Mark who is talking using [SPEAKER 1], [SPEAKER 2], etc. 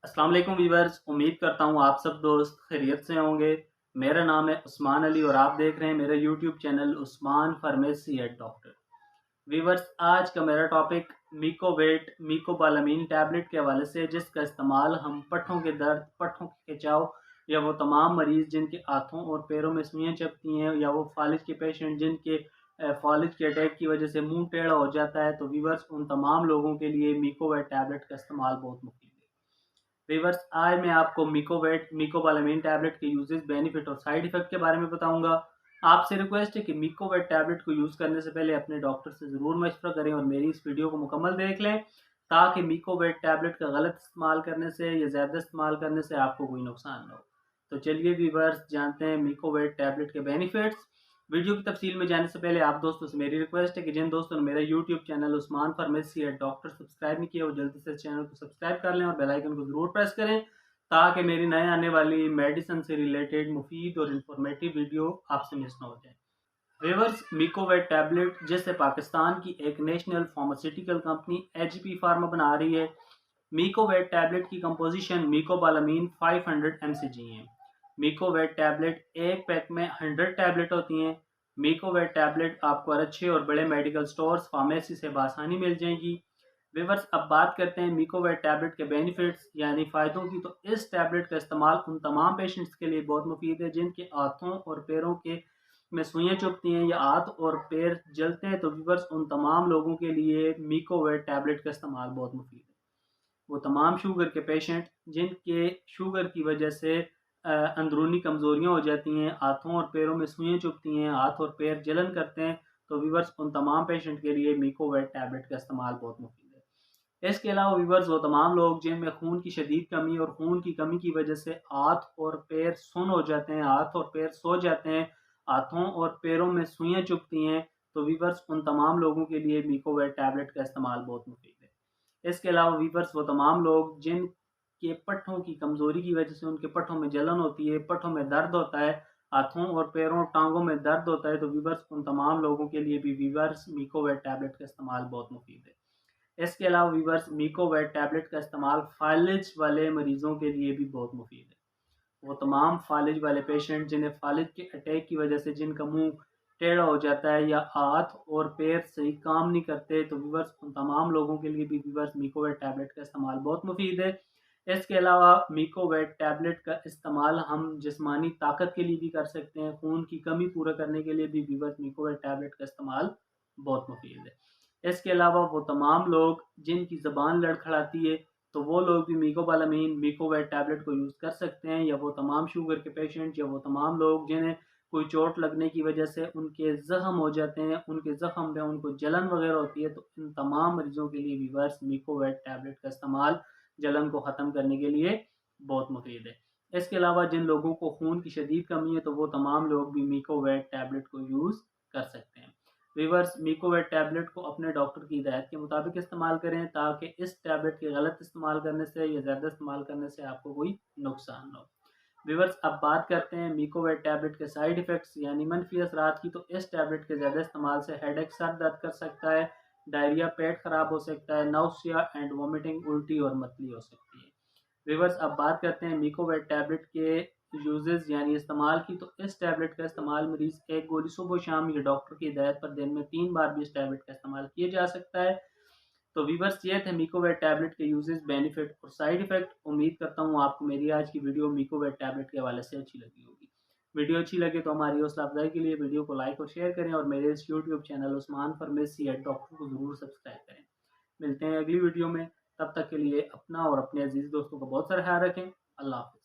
[SPEAKER 1] अस्सलाम वालेकुम वीवर्स, उम्मीद करता हूँ आप सब दोस्त खैरियत से होंगे। मेरा नाम है उस्मान अली और आप देख रहे हैं मेरा YouTube channel Usman pharmacy at doctor. Viewers, आज का मेरा टॉपिक मीकोवेट मीकोबालामीन टैबलेट के हवाले से, जिसका इस्तेमाल हम पट्ठों के दर्द, पट्ठों के खिंचाव या वो तमाम मरीज़ जिनके हाथों और पैरों में सुइयाँ चुभती हैं, या वो फालिज के पेशेंट जिनके फालिज के अटैक की वजह से मुंह टेढ़ा हो जाता है, तो वीवर्स उन तमाम लोगों के लिए मीकोवेट टैबलेट का इस्तेमाल बहुत मुफीद है। वीवर्स, आज मैं आपको मीकोवेट मीकोबालामीन टैबलेट के यूजेस, बेनिफिट और साइड इफेक्ट के बारे में बताऊंगा। आपसे रिक्वेस्ट है कि मीकोवेट टैबलेट को यूज़ करने से पहले अपने डॉक्टर से ज़रूर मशवरा करें और मेरी इस वीडियो को मुकम्मल देख लें, ताकि मीकोवेट टैबलेट का गलत इस्तेमाल करने से या ज़्यादा इस्तेमाल करने से आपको कोई नुकसान ना हो। तो चलिए वीवर्स, जानते हैं मीकोवेट टैबलेट के बेनिफिट्स। वीडियो की तफसील में जाने से पहले आप दोस्तों से मेरी रिक्वेस्ट है कि जिन दोस्तों ने मेरा YouTube channel Usman pharmacy at doctor subscribe नहीं किया, वो जल्दी से चैनल को सब्सक्राइब कर लें और बेल आइकन को ज़रूर प्रेस करें, ताकि मेरी नए आने वाली मेडिसिन से रिलेटेड मुफीद और इंफॉर्मेटिव वीडियो आपसे मिस ना हो जाए। व्यूअर्स, मीकोवेट टैबलेट जिसे पाकिस्तान की एक national pharmaceutical company HP pharma बना रही है। मीकोवेट टैबलेट की कंपोजिशन मीकोबालामीन 500 mcg है। मीकोवेट टैबलेट एक पैक में 100 टैबलेट होती हैं। मीकोवेट टैबलेट आपको अच्छे और बड़े मेडिकल स्टोर्स, फार्मेसी से बआसानी मिल जाएंगी। व्यूअर्स, अब बात करते हैं मीकोवेट टैबलेट के बेनिफिट्स यानी फ़ायदों की। तो इस टैबलेट का इस्तेमाल उन तमाम पेशेंट्स के लिए बहुत मुफीद है जिनके हाथों और पैरों के में सुइयाँ चुभती हैं या हाथ और पैर जलते हैं। तो व्यूअर्स, उन तमाम लोगों के लिए मीकोवेट टैबलेट का इस्तेमाल बहुत मुफीद है। वो तमाम शुगर के पेशेंट जिनके शुगर की वजह से अंदरूनी कमज़ोरियाँ हो जाती हैं, हाथों और पैरों में सुइयाँ चुभती हैं, हाथ और पैर जलन करते हैं, तो व्यूअर्स उन तमाम पेशेंट के लिए मीकोवेट टैबलेट का इस्तेमाल बहुत मुफीद है। इसके अलावा व्यूअर्स, वो तमाम लोग जिनमें खून की शदीद कमी और खून की कमी की वजह से हाथ और पैर सुन्न हो जाते हैं, हाथ और पैर सो जाते हैं, हाथों और पैरों में सुइयाँ चुभती हैं, तो व्यूअर्स उन तमाम लोगों के लिए मीकोवेट टैबलेट का इस्तेमाल बहुत मुफीद है। इसके अलावा वीवर्स, वो तमाम लोग जिनके पट्ठों की कमज़ोरी की वजह से उनके पट्ठों में जलन होती है, पट्ठों में दर्द होता है, हाथों और पैरों टांगों में दर्द होता है, तो वीवर्स उन तमाम लोगों के लिए भी वीवर्स मीकोवेट टैबलेट का इस्तेमाल बहुत मुफीद है। इसके अलावा वीवर्स, मीकोवेट टैबलेट का इस्तेमाल फालिज वाले मरीज़ों के लिए भी बहुत मुफीद है। वो तमाम फालिज वाले पेशेंट जिन्हें फालिज के अटैक की वजह से जिनका मुंह टेढ़ा हो जाता है या हाथ और पैर सही काम नहीं करते, तो व्यूवर्स उन तमाम लोगों के लिए भी व्यूवर्स मीकोवेट टैबलेट का इस्तेमाल बहुत मुफीद है। इसके अलावा मीकोवेट टैबलेट का इस्तेमाल हम जिस्मानी ताकत के लिए भी कर सकते हैं, खून की कमी पूरा करने के लिए भी व्यूवर्स मीकोवेट टैबलेट का इस्तेमाल बहुत मुफीद है। इसके अलावा वो तमाम लोग जिनकी ज़बान लड़खड़ाती है, तो वो लोग भी मीकोबालामीन मीकोवेट टैबलेट को यूज़ कर सकते हैं, या वो तमाम शुगर के पेशेंट या वो तमाम लोग जिन्हें कोई चोट लगने की वजह से उनके ज़ख्म हो जाते हैं, उनके ज़ख्म पे उनको जलन वगैरह होती है, तो इन तमाम मरीज़ों के लिए वीवर्स मीकोवेट टैबलेट का इस्तेमाल जलन को ख़त्म करने के लिए बहुत मुफीद है। इसके अलावा जिन लोगों को खून की शदीद कमी है, तो वो तमाम लोग भी मीकोवेट टैबलेट को यूज़ कर सकते हैं। वीवर्स, मीकोवेट टैबलेट को अपने डॉक्टर की हिदायत के मुताबिक इस्तेमाल करें, ताकि इस टैबलेट के गलत इस्तेमाल करने से या ज़्यादा इस्तेमाल करने से आपको कोई नुकसान ना हो। व्यूअर्स, अब बात करते हैं मीकोवेट टैबलेट के साइड इफ़ेक्ट्स यानी मनफी असरात की। तो इस टैबलेट के ज़्यादा इस्तेमाल से हेडेक, सर दर्द कर सकता है, डायरिया, पेट ख़राब हो सकता है, नाउसिया एंड वोमिटिंग, उल्टी और मतली हो सकती है। व्यूअर्स, अब बात करते हैं मीकोवेट टैबलेट के यूजेस यानी इस्तेमाल की। तो इस टैबलेट का इस्तेमाल मरीज़ एक गोली सुबह शाम या डॉक्टर की हिदायत पर दिन में 3 बार भी इस टैबलेट का इस्तेमाल किया जा सकता है। तो व्यूअर्स, ये थे मीकोवेट टैबलेट के यूजेस, बेनिफिट और साइड इफेक्ट। उम्मीद करता हूँ आपको मेरी आज की वीडियो मीकोवेट टैबलेट के हवाले से अच्छी लगी होगी। वीडियो अच्छी लगे तो हमारी हौसला अफजाई के लिए वीडियो को लाइक और शेयर करें, और मेरे इस YouTube channel Usman pharmacy at doctor को ज़रूर सब्सक्राइब करें। मिलते हैं अगली वीडियो में, तब तक के लिए अपना और अपने अजीज दोस्तों का बहुत सारा ख्याल रखें। अल्लाह हाफ़िज़।